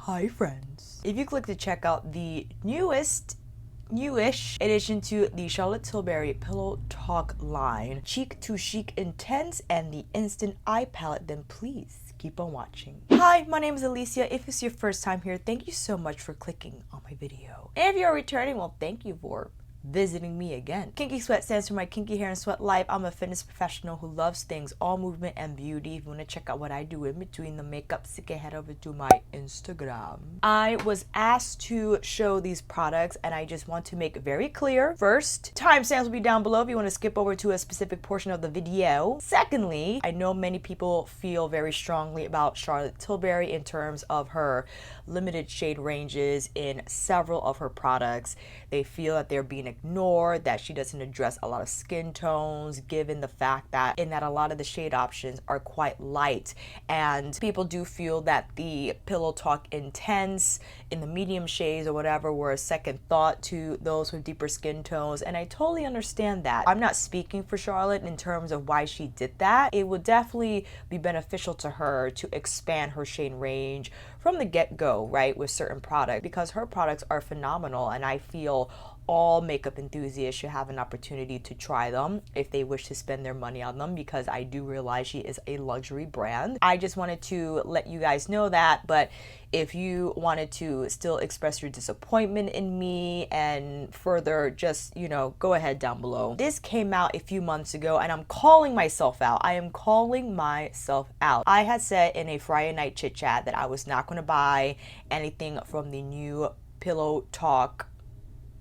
Hi friends. If you click to check out the newish addition to the Charlotte Tilbury Pillow Talk line, Cheek to Chic Intense and the Instant Eye Palette, then please keep on watching. Hi, my name is Alicia. If it's your first time here, thank you so much for clicking on my video. And if you're returning, well, thank you for visiting me again. Kinky Sweat stands for my kinky hair and sweat life. I'm a fitness professional who loves things, all movement and beauty. If you want to check out what I do in between the makeup, you can head over to my Instagram. I was asked to show these products and I just want to make it very clear. First, timestamps will be down below if you want to skip over to a specific portion of the video. Secondly, I know many people feel very strongly about Charlotte Tilbury in terms of her limited shade ranges in several of her products. They feel that they're being ignored, that she doesn't address a lot of skin tones, given the fact that a lot of the shade options are quite light. And people do feel that the Pillow Talk Intense in the medium shades or whatever were a second thought to those with deeper skin tones. And I totally understand that. I'm not speaking for Charlotte in terms of why she did that. It would definitely be beneficial to her to expand her shade range from the get-go, right, with certain products, because her products are phenomenal, and I feel all makeup enthusiasts should have an opportunity to try them if they wish to spend their money on them, because I do realize she is a luxury brand. I just wanted to let you guys know that. But if you wanted to still express your disappointment in me and further, just, you know, go ahead down below. This came out a few months ago and I'm calling myself out. I am calling myself out. I had said in a Friday night chit chat that I was not going to buy anything from the new Pillow Talk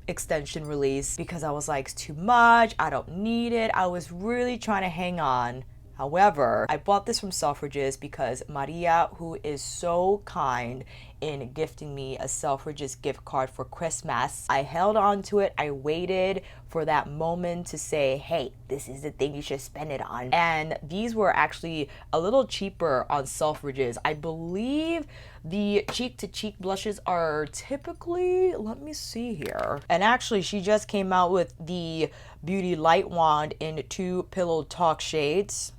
extension release because I was like, it's too much, I don't need it. I was really trying to hang on. However, I bought this from Selfridges because Maria, who is so kind in gifting me a Selfridges gift card for Christmas, I held on to it. I waited for that moment to say, hey, this is the thing you should spend it on. And these were actually a little cheaper on Selfridges. I believe the Cheek to Cheek blushes are typically, let me see here. And actually, she just came out with the Beauty Light Wand in 2 Pillow Talk shades.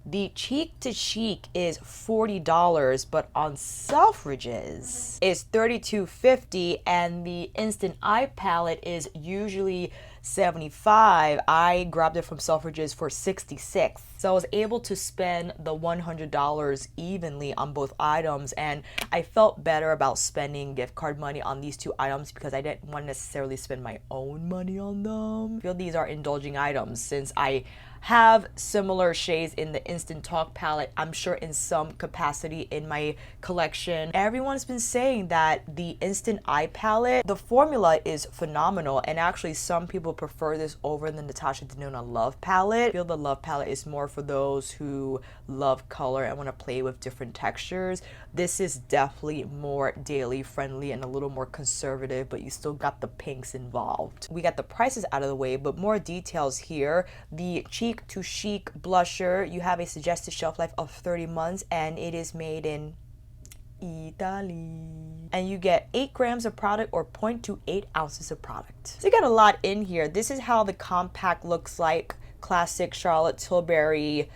The Cheek to Cheek is $40, but on Selfridges is $32.50, and the Instant Eye Palette is usually $75. I grabbed it from Selfridges for $66. So I was able to spend the $100 evenly on both items, and I felt better about spending gift card money on these 2 items because I didn't want to necessarily spend my own money on them. I feel these are indulging items since I have similar shades in the Instant Talk palette, I'm sure in some capacity in my collection. Everyone's been saying that the Instant Eye Palette, the formula is phenomenal, and actually some people prefer this over the Natasha Denona Love Palette. I feel the Love Palette is more for those who love color and want to play with different textures. This is definitely more daily friendly and a little more conservative, but you still got the pinks involved. We got the prices out of the way, but more details here. The Cheek to Chic blusher, you have a suggested shelf life of 30 months and it is made in Italy. And you get 8 grams of product or 0.28 ounces of product. So you got a lot in here. This is how the compact looks like. Classic Charlotte Tilbury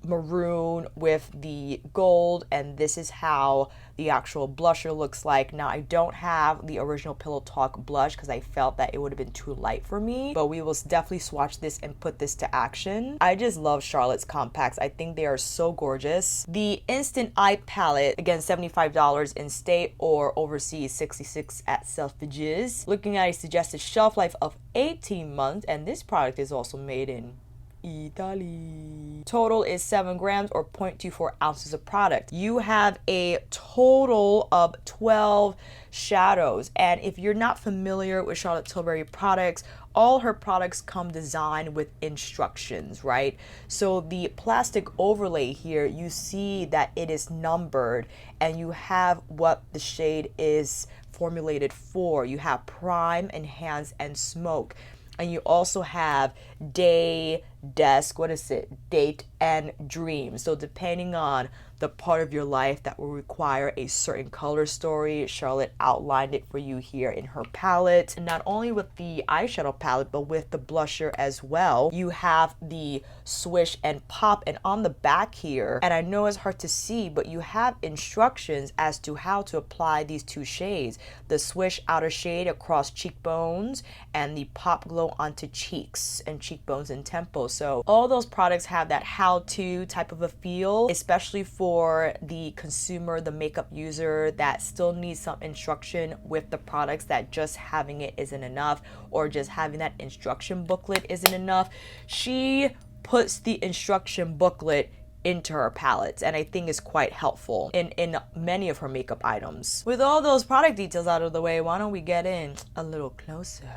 maroon with the gold, and this is how the actual blusher looks like. Now, I don't have the original Pillow Talk blush because I felt that it would have been too light for me, but we will definitely swatch this and put this to action. I just love Charlotte's compacts. I think they are so gorgeous. The Instant Eye Palette, again, $75 in state or overseas, $66 at Selfridges. Looking at a suggested shelf life of 18 months, and this product is also made in Italy. Total is 7 grams or 0.24 ounces of product. You have a total of 12 shadows, and if you're not familiar with Charlotte Tilbury products, all her products come designed with instructions, right? So the plastic overlay here, you see that it is numbered and you have what the shade is formulated for. You have prime, enhance, and smoke. And you also have day, desk, what is it, date and dream. So depending on the part of your life that will require a certain color story, Charlotte outlined it for you here in her palette. And not only with the eyeshadow palette, but with the blusher as well. You have the swish and pop, and on the back here, and I know it's hard to see, but you have instructions as to how to apply these two shades. The swish outer shade across cheekbones and the pop glow onto cheeks and cheekbones and temples. So all those products have that how-to type of a feel, especially for the consumer, the makeup user that still needs some instruction with the products, that just having it isn't enough, or just having that instruction booklet isn't enough. She puts the instruction booklet into her palettes, and I think is quite helpful in many of her makeup items. With all those product details out of the way, why don't we get in a little closer?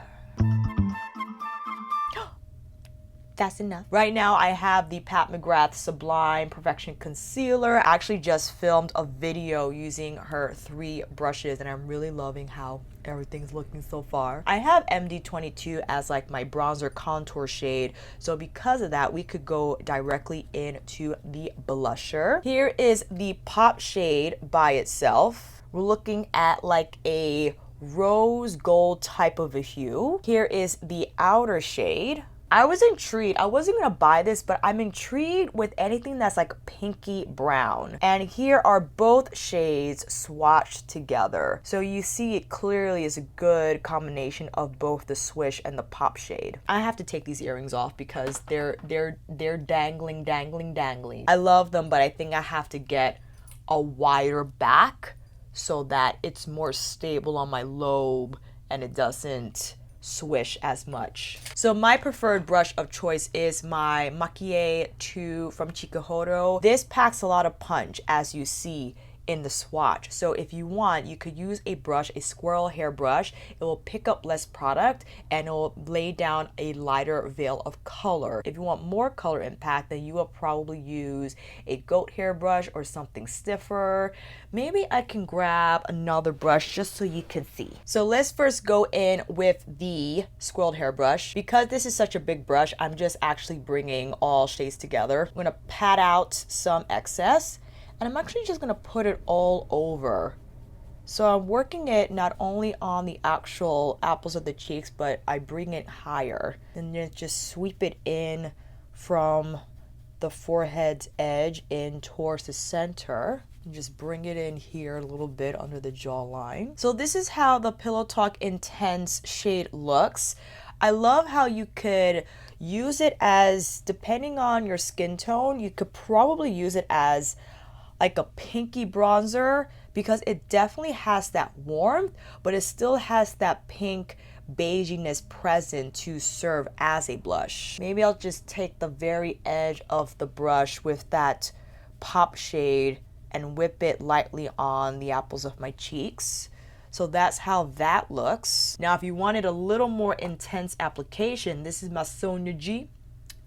That's enough. Right now I have the Pat McGrath Sublime Perfection Concealer. I actually just filmed a video using her 3 brushes, and I'm really loving how everything's looking so far. I have MD22 as like my bronzer contour shade, so because of that we could go directly into the blusher. Here is the pop shade by itself. We're looking at like a rose gold type of a hue. Here is the outer shade. I was intrigued. I wasn't gonna buy this, but I'm intrigued with anything that's like pinky brown. And here are both shades swatched together. So you see it clearly is a good combination of both the swish and the pop shade. I have to take these earrings off because they're dangling. I love them, but I think I have to get a wider back so that it's more stable on my lobe and it doesn't swish as much. So my preferred brush of choice is my Maquille 2 from Chic. This packs a lot of punch, as you see in the swatch. So if you want, you could use a brush, a squirrel hair brush. It will pick up less product and it will lay down a lighter veil of color. If you want more color impact, then you will probably use a goat hair brush or something stiffer. Maybe I can grab another brush just so you can see. So let's first go in with the squirrel hair brush. Because this is such a big brush, I'm just actually bringing all shades together. I'm gonna pat out some excess, and I'm actually just gonna put it all over. So I'm working it not only on the actual apples of the cheeks, but I bring it higher. And then just sweep it in from the forehead's edge in towards the center. And just bring it in here a little bit under the jawline. So this is how the Pillow Talk Intense shade looks. I love how you could use it as, depending on your skin tone, you could probably use it as like a pinky bronzer, because it definitely has that warmth, but it still has that pink beiginess present to serve as a blush. Maybe I'll just take the very edge of the brush with that pop shade and whip it lightly on the apples of my cheeks. So that's how that looks. Now, if you wanted a little more intense application, this is my Sonia G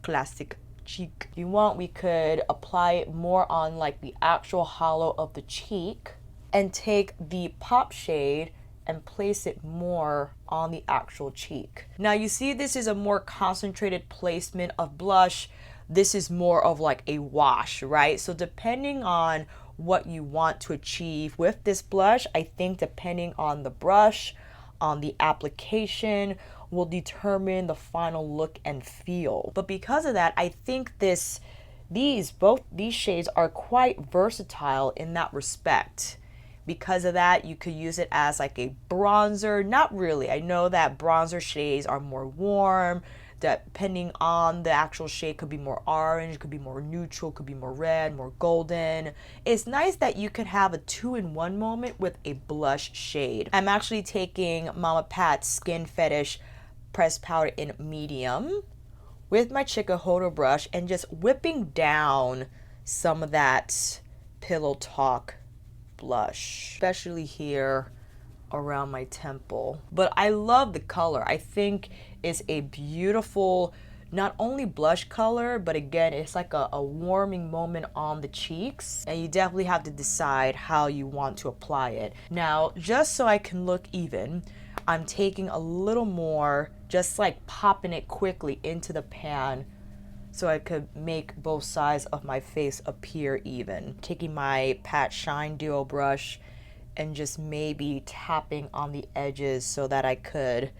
Classic Cheek. If you want, we could apply it more on like the actual hollow of the cheek and take the pop shade and place it more on the actual cheek. Now you see this is a more concentrated placement of blush. This is more of like a wash, right? So depending on what you want to achieve with this blush, I think depending on the brush, on the application, will determine the final look and feel. But because of that, I think both these shades are quite versatile in that respect. Because of that, you could use it as like a bronzer. Not really. I know that bronzer shades are more warm. Depending on the actual shade, could be more orange, could be more neutral, could be more red, more golden. It's nice that you could have a 2-in-1 moment with a blush shade. I'm actually taking Mama Pat's Skin Fetish pressed powder in medium with my Chic brush and just whipping down some of that Pillow Talk blush, especially here around my temple. But I love the color. I think it's a beautiful, not only blush color, but again, it's like a warming moment on the cheeks. And you definitely have to decide how you want to apply it. Now, just so I can look even, I'm taking a little more, just like popping it quickly into the pan so I could make both sides of my face appear even. Taking my Pat Shine Duo brush and just maybe tapping on the edges so that I could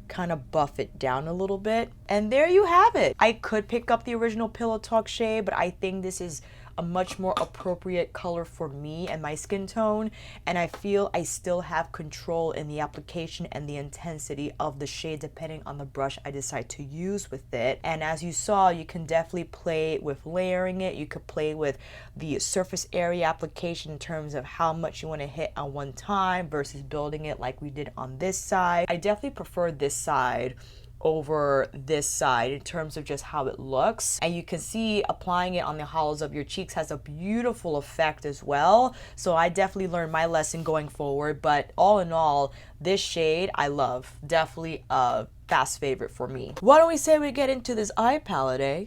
kind of buff it down a little bit. And there you have it. I could pick up the original Pillow Talk shade, but I think this is a much more appropriate color for me and my skin tone, and I feel I still have control in the application and the intensity of the shade depending on the brush I decide to use with it. And as you saw, you can definitely play with layering it. You could play with the surface area application in terms of how much you want to hit on one time versus building it like we did on this side. I definitely prefer this side over this side in terms of just how it looks, and you can see applying it on the hollows of your cheeks has a beautiful effect as well. So I definitely learned my lesson going forward, but all in all, this shade I love. Definitely a fast favorite for me. Why don't we say we get into this eye palette, eh?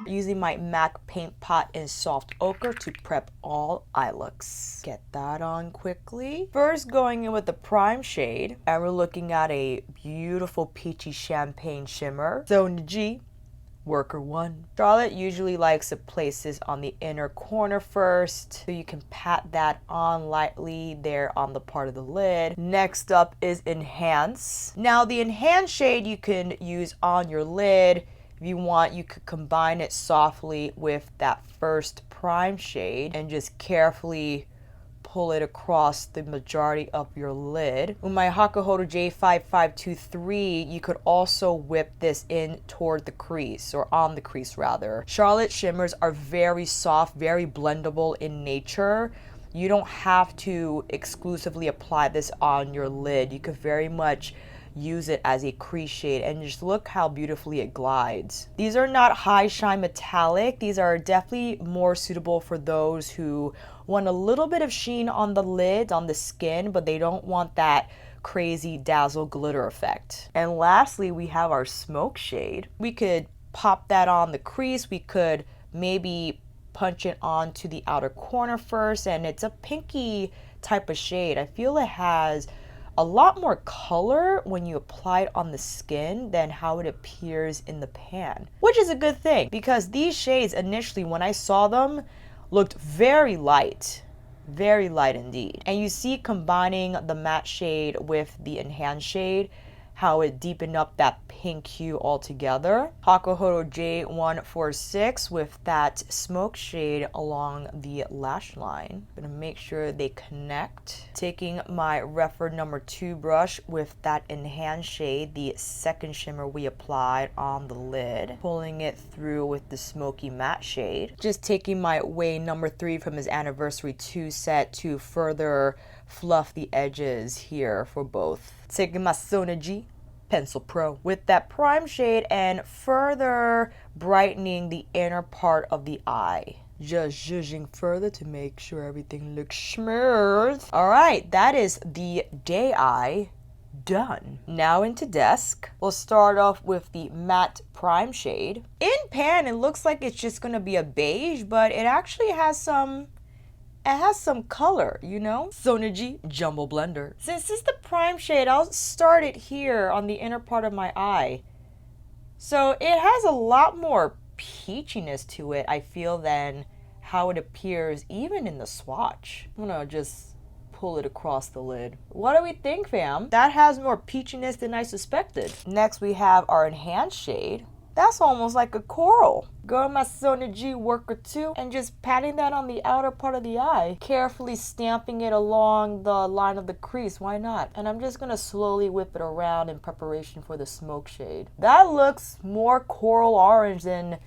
Using my MAC paint pot in soft ochre to prep all eye looks. Get that on quickly. First going in with the prime shade, and we're looking at a beautiful peachy champagne shimmer. Zone G, Worker 1. Charlotte usually likes to place this on the inner corner first, so you can pat that on lightly there on the part of the lid. Next up is Enhance. Now the Enhance shade you can use on your lid. If you want, you could combine it softly with that first prime shade and just carefully pull it across the majority of your lid. With my Hakuhodo J5523, you could also whip this in toward the crease, or on the crease rather. Charlotte shimmers are very soft, very blendable in nature. You don't have to exclusively apply this on your lid. You could very much use it as a crease shade, and just look how beautifully it glides. These are not high shine metallic. These are definitely more suitable for those who want a little bit of sheen on the lids, on the skin, but they don't want that crazy dazzle glitter effect. And lastly, we have our Smoke shade. We could pop that on the crease. We could maybe punch it onto the outer corner first, and it's a pinky type of shade. I feel it has a lot more color when you apply it on the skin than how it appears in the pan, which is a good thing, because these shades initially when I saw them looked very light indeed. And you see, combining the matte shade with the enhanced shade, how it deepened up that pink hue altogether. Hakuhodo J146 with that Smoke shade along the lash line. Gonna make sure they connect. Taking my Refer number 2 brush with that enhanced shade, the second shimmer we applied on the lid, pulling it through with the smoky matte shade. Just taking my Way number 3 from his Anniversary 2 set to further fluff the edges here for both. Taking my Sonaji Pencil Pro with that prime shade and further brightening the inner part of the eye. Just zhuzhing further to make sure everything looks smooth. All right, that is the day eye done. Now into desk. We'll start off with the matte prime shade. In pan, it looks like it's just gonna be a beige, but it actually has some color, you know? Sonaji Jumbo Blender. Since this is the prime shade, I'll start it here on the inner part of my eye. So it has a lot more peachiness to it, I feel, than how it appears even in the swatch. I'm gonna just pull it across the lid. What do we think, fam? That has more peachiness than I suspected. Next, we have our enhanced shade. That's almost like a coral. Go my Sonaji Worker 2 and just patting that on the outer part of the eye, carefully stamping it along the line of the crease. Why not? And I'm just gonna slowly whip it around in preparation for the Smoke shade. That looks more coral orange than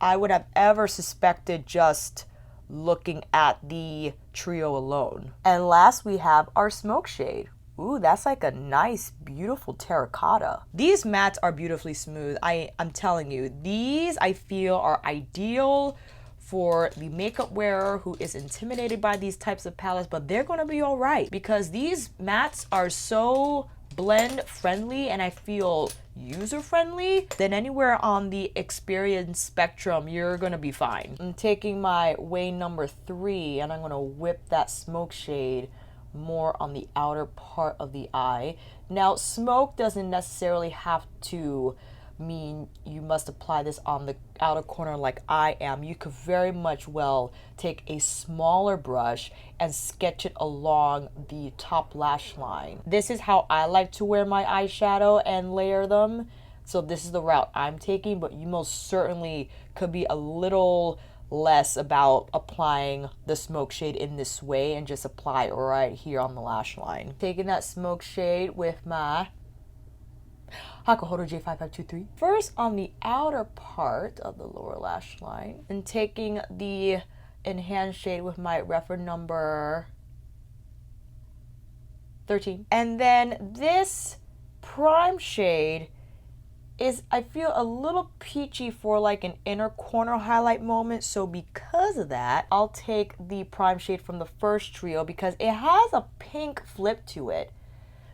I would have ever suspected just looking at the trio alone. And last, we have our Smoke shade. Ooh, that's like a nice, beautiful terracotta. These mattes are beautifully smooth. I'm telling you, these I feel are ideal for the makeup wearer who is intimidated by these types of palettes, but they're gonna be all right because these mattes are so blend friendly and I feel user friendly. Then anywhere on the experience spectrum, you're gonna be fine. I'm taking my Way number 3 and I'm gonna whip that Smoke shade more on the outer part of the eye. Now, smoke doesn't necessarily have to mean you must apply this on the outer corner like I am. You could very much well take a smaller brush and sketch it along the top lash line. This is how I like to wear my eyeshadow and layer them. So this is the route I'm taking, but you most certainly could be a little less about applying the smoke shade in this way and just apply it right here on the lash line. Taking that smoke shade with my Hakuhodo J5523. First on the outer part of the lower lash line, and taking the enhanced shade with my reference number 13. And then this prime shade is, I feel, a little peachy for like an inner corner highlight moment. So because of that, I'll take the prime shade from the first trio because it has a pink flip to it.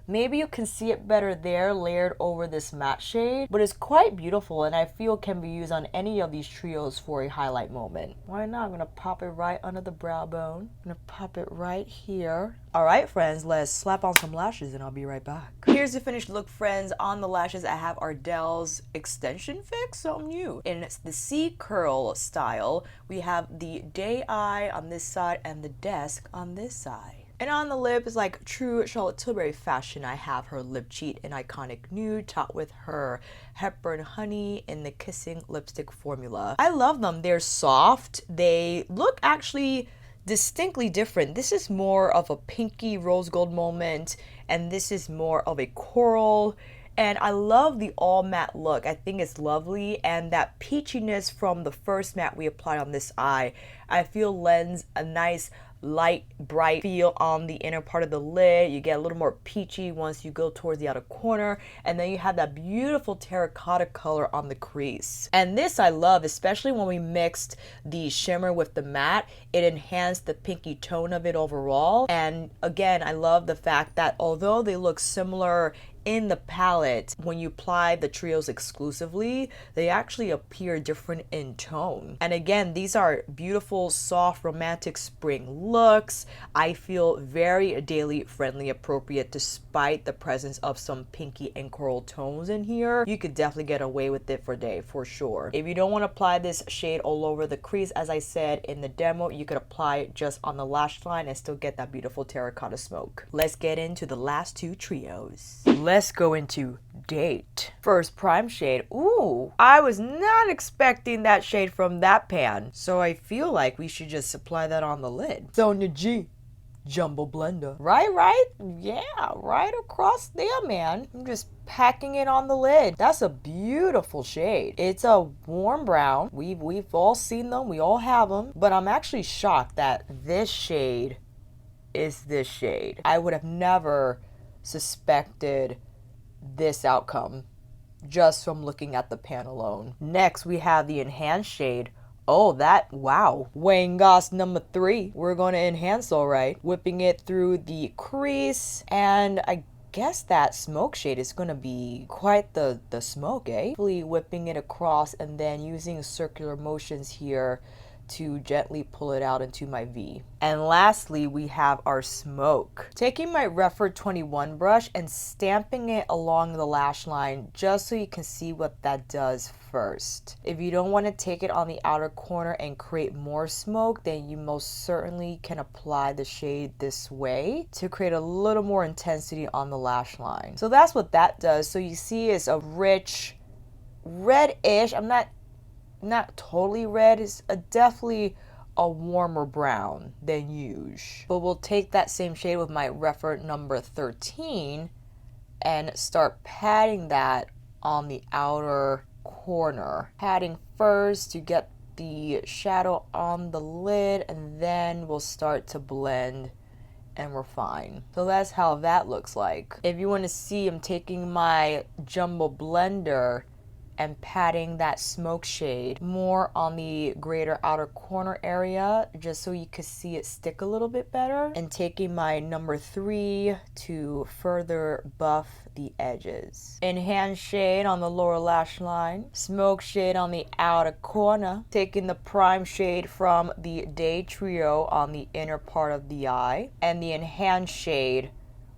Maybe you can see it better there, layered over this matte shade, but it's quite beautiful and I feel can be used on any of these trios for a highlight moment. Why not? I'm gonna pop it right under the brow bone. I'm gonna pop it right here. All right, friends, let's slap on some lashes and I'll be right back. Here's the finished look, friends. On the lashes, I have Ardell's Extension Fix, so new. And it's the C curl style. We have the day eye on this side and the desk on this side. And on the lip is like true Charlotte Tilbury fashion. I have her lip cheat in Iconic Nude topped with her Hepburn Honey in the Kissing lipstick formula. I love them. They're soft. They look actually distinctly different. This is more of a pinky rose gold moment and this is more of a coral. And I love the all matte look. I think it's lovely, and that peachiness from the first matte we applied on this eye, I feel lends a nice light bright feel on the inner part of the lid. You get a little more peachy once you go towards the outer corner, and then you have that beautiful terracotta color on the crease. And this I love, especially when we mixed the shimmer with the matte. It enhanced the pinky tone of it overall. And again, I love the fact that although they look similar in the palette, when you apply the trios exclusively, they actually appear different in tone. And again, these are beautiful, soft, romantic spring looks. I feel very daily friendly, appropriate, despite the presence of some pinky and coral tones in here. You could definitely get away with it for day, for sure. If you don't want to apply this shade all over the crease, as I said in the demo, you could apply it just on the lash line and still get that beautiful terracotta smoke. Let's get into the last two trios. Let's go into Date. First prime shade. Ooh, I was not expecting that shade from that pan. So I feel like we should just apply that on the lid. Sonia G. Jumbo Blender. Right? Yeah, right across there, man. I'm just packing it on the lid. That's a beautiful shade. It's a warm brown. We've all seen them. We all have them. But I'm actually shocked that this shade is this shade. I would have never suspected this outcome just from looking at the pan alone. Next, we have the enhanced shade. Oh, that, wow. Wayne Goss number 3. We're going to enhance, all right. Whipping it through the crease, and I guess that smoke shade is going to be quite the smoke, eh? Really whipping it across and then using circular motions here to gently pull it out into my V. And lastly, we have our smoke. Taking my Refer 21 brush and stamping it along the lash line just so you can see what that does first. If you don't want to take it on the outer corner and create more smoke, then you most certainly can apply the shade this way to create a little more intensity on the lash line. So that's what that does. So you see it's a rich reddish, I'm not totally red, it's definitely a warmer brown than usual. But we'll take that same shade with my Refer number 13 and start patting that on the outer corner. Patting first to get the shadow on the lid, and then we'll start to blend and refine. So that's how that looks like. If you want to see, I'm taking my Jumbo Blender and patting that smoke shade more on the greater outer corner area just so you could see it stick a little bit better, and taking my number 3 to further buff the edges. Enhanced shade on the lower lash line, smoke shade on the outer corner, taking the prime shade from the Day Trio on the inner part of the eye, and the enhanced shade,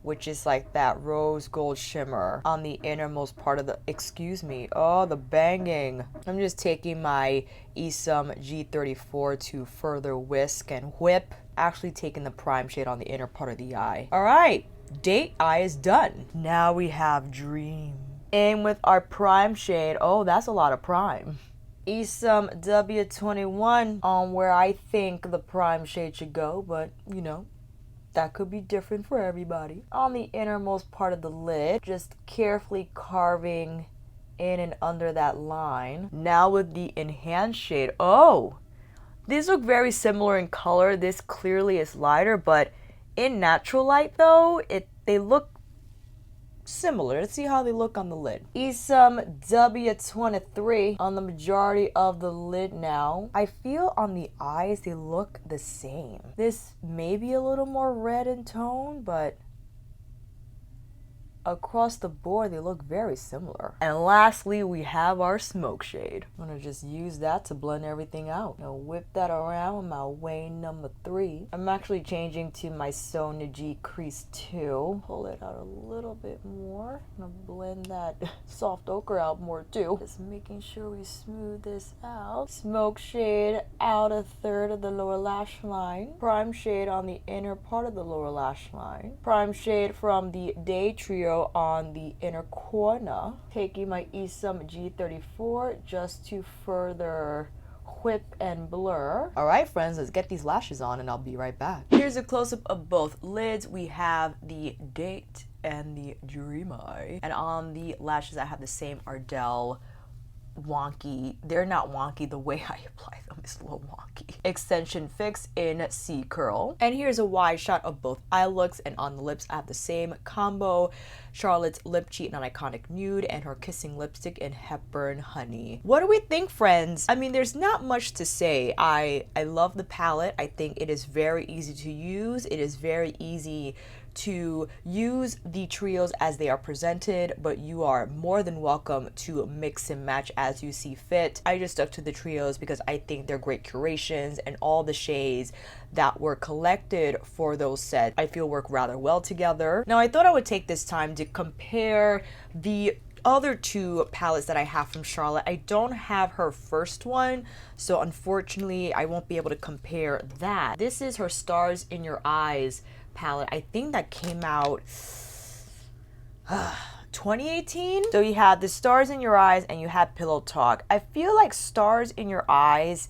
which is like that rose gold shimmer on the innermost part of the, the banging. I'm just taking my Esum G34 to further whisk and whip, actually taking the prime shade on the inner part of the eye. All right, date eye is done. Now we have Dream. And with our prime shade, oh, that's a lot of prime. Esum W21 on where I think the prime shade should go, but you know, that could be different for everybody. On the innermost part of the lid, just carefully carving in and under that line. Now with the enhanced shade, oh, these look very similar in color. This clearly is lighter, but in natural light though, they look similar. Let's see how they look on the lid. Esum W23 on the majority of the lid now. I feel on the eyes they look the same. This may be a little more red in tone, but across the board they look very similar. And lastly, we have our smoke shade. I'm gonna just use that to blend everything out. Now whip that around with my Wayne number 3. I'm actually changing to my Sonia G Crease 2. Pull it out a little bit more. I'm gonna blend that soft ochre out more too. Just making sure we smooth this out. Smoke shade out a third of the lower lash line. Prime shade on the inner part of the lower lash line. Prime shade from the Day Trio on the inner corner. Taking my Esum G34 just to further whip and blur. All right, friends, let's get these lashes on and I'll be right back. Here's a close-up of both lids. We have the Date and the Dream Eye. And on the lashes, I have the same Ardell wonky. They're not wonky, the way I apply them is a little wonky. Extension Fix in C Curl. And here's a wide shot of both eye looks, and on the lips I have the same combo. Charlotte's Lip Cheat in Iconic Nude and her Kissing Lipstick in Hepburn Honey. What do we think, friends? I mean, there's not much to say. I love the palette. I think it is very easy to use. It is very easy to use the trios as they are presented, but you are more than welcome to mix and match as you see fit. I just stuck to the trios because I think they're great curations, and all the shades that were collected for those sets I feel work rather well together. Now I thought I would take this time to compare the other 2 palettes that I have from Charlotte. I don't have her first one, so unfortunately I won't be able to compare that. This is her Stars in Your Eyes palette. I think that came out 2018. So you have the Stars in Your Eyes and you have Pillow Talk. I feel like Stars in Your Eyes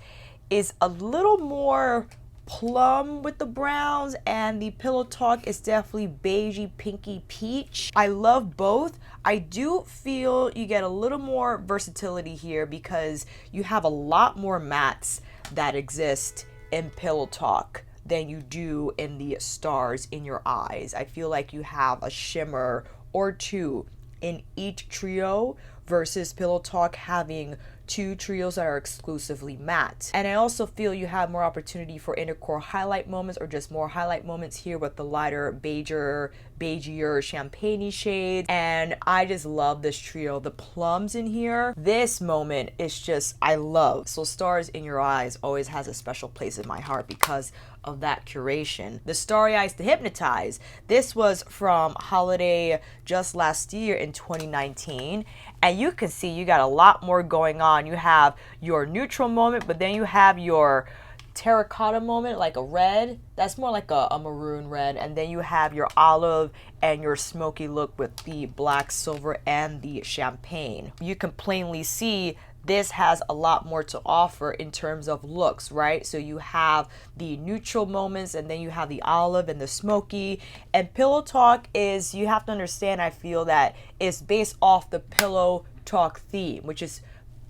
is a little more plum with the browns, and the Pillow Talk is definitely beigey, pinky, peach. I love both. I do feel you get a little more versatility here because you have a lot more mattes that exist in Pillow Talk than you do in the Stars in Your Eyes. I feel like you have a shimmer or 2 in each trio versus Pillow Talk having 2 trios that are exclusively matte. And I also feel you have more opportunity for inner core highlight moments, or just more highlight moments here with the lighter beigier champagne shades. And I just love this trio. The plums in here, this moment is just, I love. So Stars in Your Eyes always has a special place in my heart because of that curation. The Starry Eyes to Hypnotize. This was from holiday just last year in 2019. And you can see you got a lot more going on. You have your neutral moment, but then you have your terracotta moment, like a red. That's more like a maroon red. And then you have your olive and your smoky look with the black, silver, and the champagne. You can plainly see this has a lot more to offer in terms of looks, right? So you have the neutral moments, and then you have the olive and the smoky. And Pillow Talk is, you have to understand, I feel that it's based off the Pillow Talk theme, which is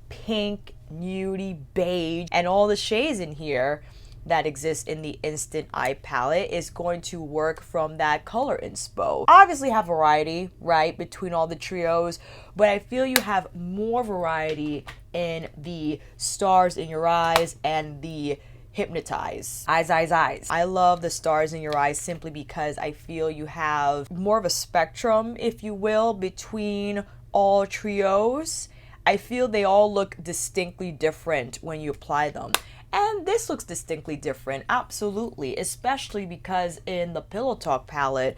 pink, nudie, beige, and all the shades in here that exists in the Instant Eye palette is going to work from that color inspo. Obviously have variety, right, between all the trios, but I feel you have more variety in the Stars in Your Eyes and the Hypnotize. Eyes, eyes, eyes. I love the Stars in Your Eyes simply because I feel you have more of a spectrum, if you will, between all trios. I feel they all look distinctly different when you apply them. And this looks distinctly different, absolutely, especially because in the Pillow Talk palette,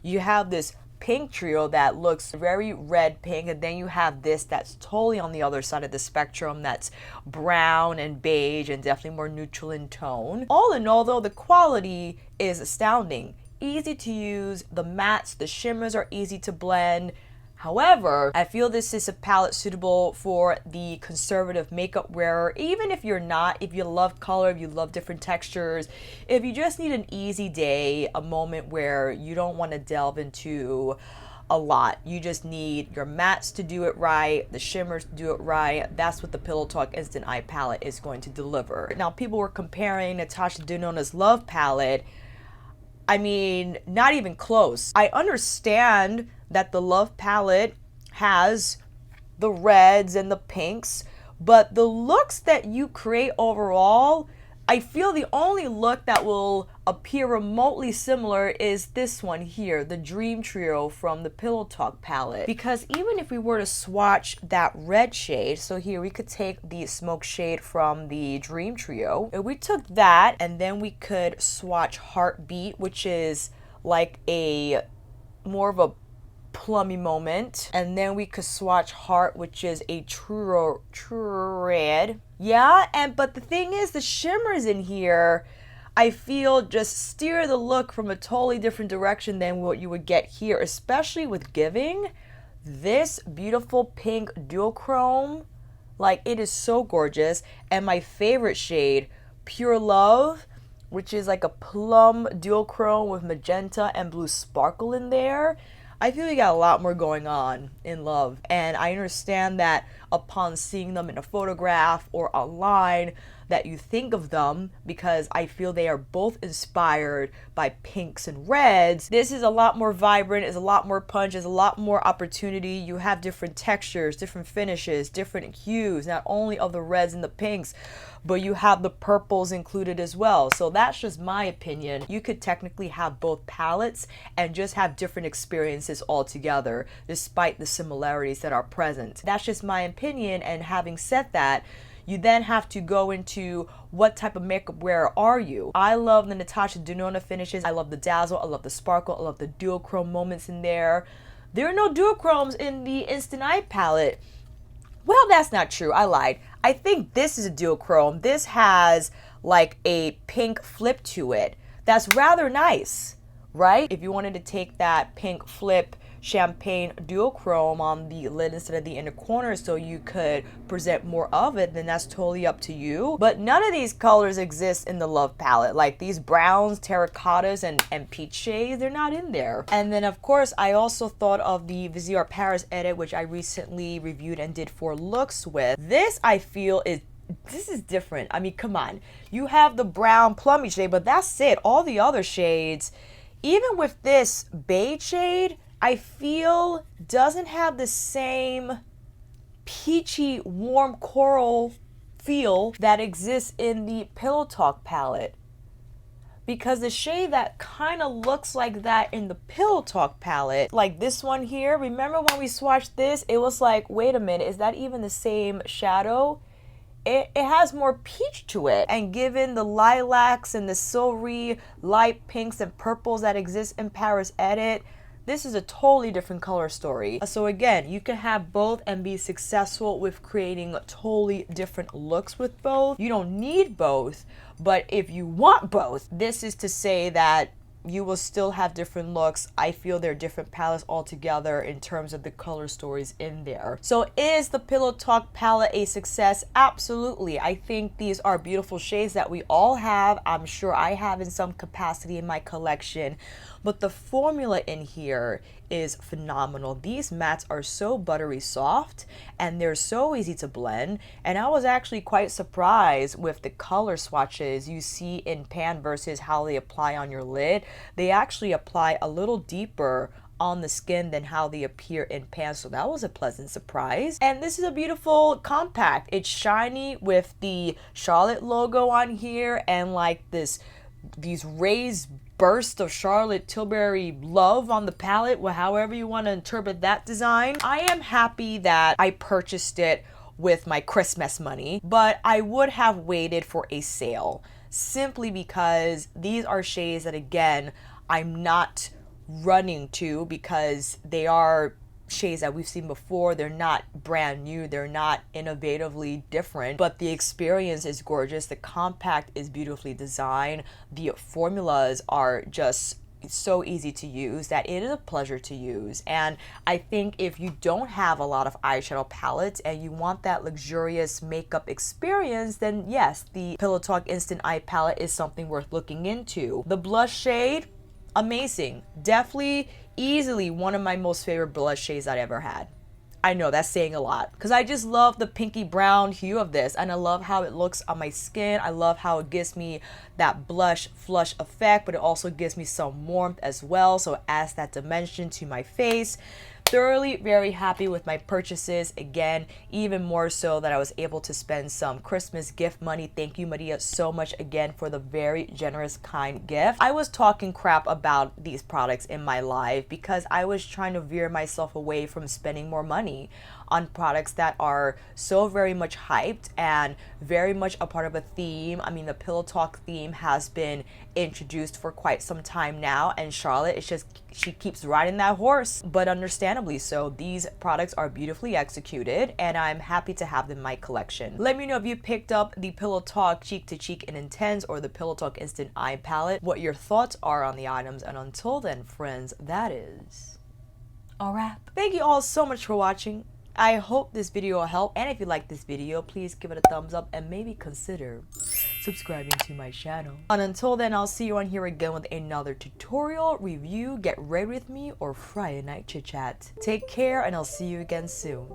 you have this pink trio that looks very red pink, and then you have this that's totally on the other side of the spectrum that's brown and beige and definitely more neutral in tone. All in all, though, the quality is astounding. Easy to use, the mattes, the shimmers are easy to blend. However, I feel this is a palette suitable for the conservative makeup wearer, even if you're not, if you love color, if you love different textures, if you just need an easy day, a moment where you don't want to delve into a lot. You just need your mattes to do it right, the shimmers to do it right. That's what the Pillow Talk Instant Eye palette is going to deliver. Now, people were comparing Natasha Denona's Love palette. I mean, not even close. I understand that the Love palette has the reds and the pinks, but the looks that you create overall, I feel the only look that will appear remotely similar is this one here, the Dream Trio from the Pillow Talk palette. Because even if we were to swatch that red shade, so here we could take the smoke shade from the Dream Trio, and we took that, and then we could swatch Heartbeat, which is like a more of a plummy moment, and then we could swatch Heart, which is a true red. Yeah, but the thing is, the shimmers in here, I feel, just steer the look from a totally different direction than what you would get here, especially with giving this beautiful pink duochrome. Like, it is so gorgeous. And my favorite shade, Pure Love, which is like a plum duochrome with magenta and blue sparkle in there. I feel you got a lot more going on in Love, and I understand that upon seeing them in a photograph or online that you think of them, because I feel they are both inspired by pinks and reds. This is a lot more vibrant, is a lot more punch, is a lot more opportunity. You have different textures, different finishes, different hues, not only of the reds and the pinks, but you have the purples included as well. So that's just my opinion. You could technically have both palettes and just have different experiences altogether, despite the similarities that are present. That's just my opinion, and having said that, you then have to go into what type of makeup wearer are you. I love the Natasha Denona finishes. I love the dazzle. I love the sparkle. I love the duochrome moments in there. There are no duochromes in the Instant Eye palette. Well, that's not true. I lied. I think this is a duochrome. This has like a pink flip to it. That's rather nice, right? If you wanted to take that pink flip champagne duochrome on the lid instead of the inner corner so you could present more of it, then that's totally up to you. But none of these colors exist in the Love palette. Like these browns, terracottas, and peach shades, they're not in there. And then of course I also thought of the Vizier Paris edit, which I recently reviewed and did 4 looks with. This I feel is different. I mean, come on. You have the brown plummy shade, but that's it. All the other shades, even with this beige shade, I feel doesn't have the same peachy, warm coral feel that exists in the Pillow Talk palette. Because the shade that kind of looks like that in the Pillow Talk palette, like this one here, remember when we swatched this, it was like, wait a minute, is that even the same shadow? It has more peach to it. And given the lilacs and the silvery light pinks and purples that exist in Paris Edit, this is a totally different color story. So again, you can have both and be successful with creating totally different looks with both. You don't need both, but if you want both, this is to say that you will still have different looks. I feel they're different palettes altogether in terms of the color stories in there. So is the Pillow Talk palette a success? Absolutely. I think these are beautiful shades that we all have. I'm sure I have in some capacity in my collection, but the formula in here is phenomenal. These mattes are so buttery soft and they're so easy to blend, and I was actually quite surprised with the color swatches you see in pan versus how they apply on your lid. They actually apply a little deeper on the skin than how they appear in pan, so that was a pleasant surprise. And this is a beautiful compact. It's shiny with the Charlotte logo on here and like these raised burst of Charlotte Tilbury love on the palette, well, however you want to interpret that design. I am happy that I purchased it with my Christmas money, but I would have waited for a sale simply because these are shades that, again, I'm not running to because they are shades that we've seen before. They're not brand new, they're not innovatively different, but the experience is gorgeous. The compact is beautifully designed. The formulas are just so easy to use that it is a pleasure to use. And I think if you don't have a lot of eyeshadow palettes and you want that luxurious makeup experience, then yes, the Pillow Talk Instant Eye Palette is something worth looking into. The blush shade, amazing. Definitely, easily one of my most favorite blush shades I've ever had. I know that's saying a lot because I just love the pinky brown hue of this, and I love how it looks on my skin. I love how it gives me that blush flush effect, but it also gives me some warmth as well, so it adds that dimension to my face. Thoroughly very happy with my purchases. Again, even more so that I was able to spend some Christmas gift money. Thank you, Maria, so much again for the very generous, kind gift. I was talking crap about these products in my live because I was trying to veer myself away from spending more money on products that are so very much hyped and very much a part of a theme. I mean, the Pillow Talk theme has been introduced for quite some time now, and Charlotte, it's just, she keeps riding that horse, but understandably so. These products are beautifully executed and I'm happy to have them in my collection. Let me know if you picked up the Pillow Talk Cheek to Cheek and Intense or the Pillow Talk Instant Eye Palette, what your thoughts are on the items, and until then, friends, that is a wrap. Thank you all so much for watching. I hope this video will help, and if you like this video, please give it a thumbs up and maybe consider subscribing to my channel. And until then, I'll see you on here again with another tutorial, review, get ready with me, or Friday night chit chat. Take care, and I'll see you again soon.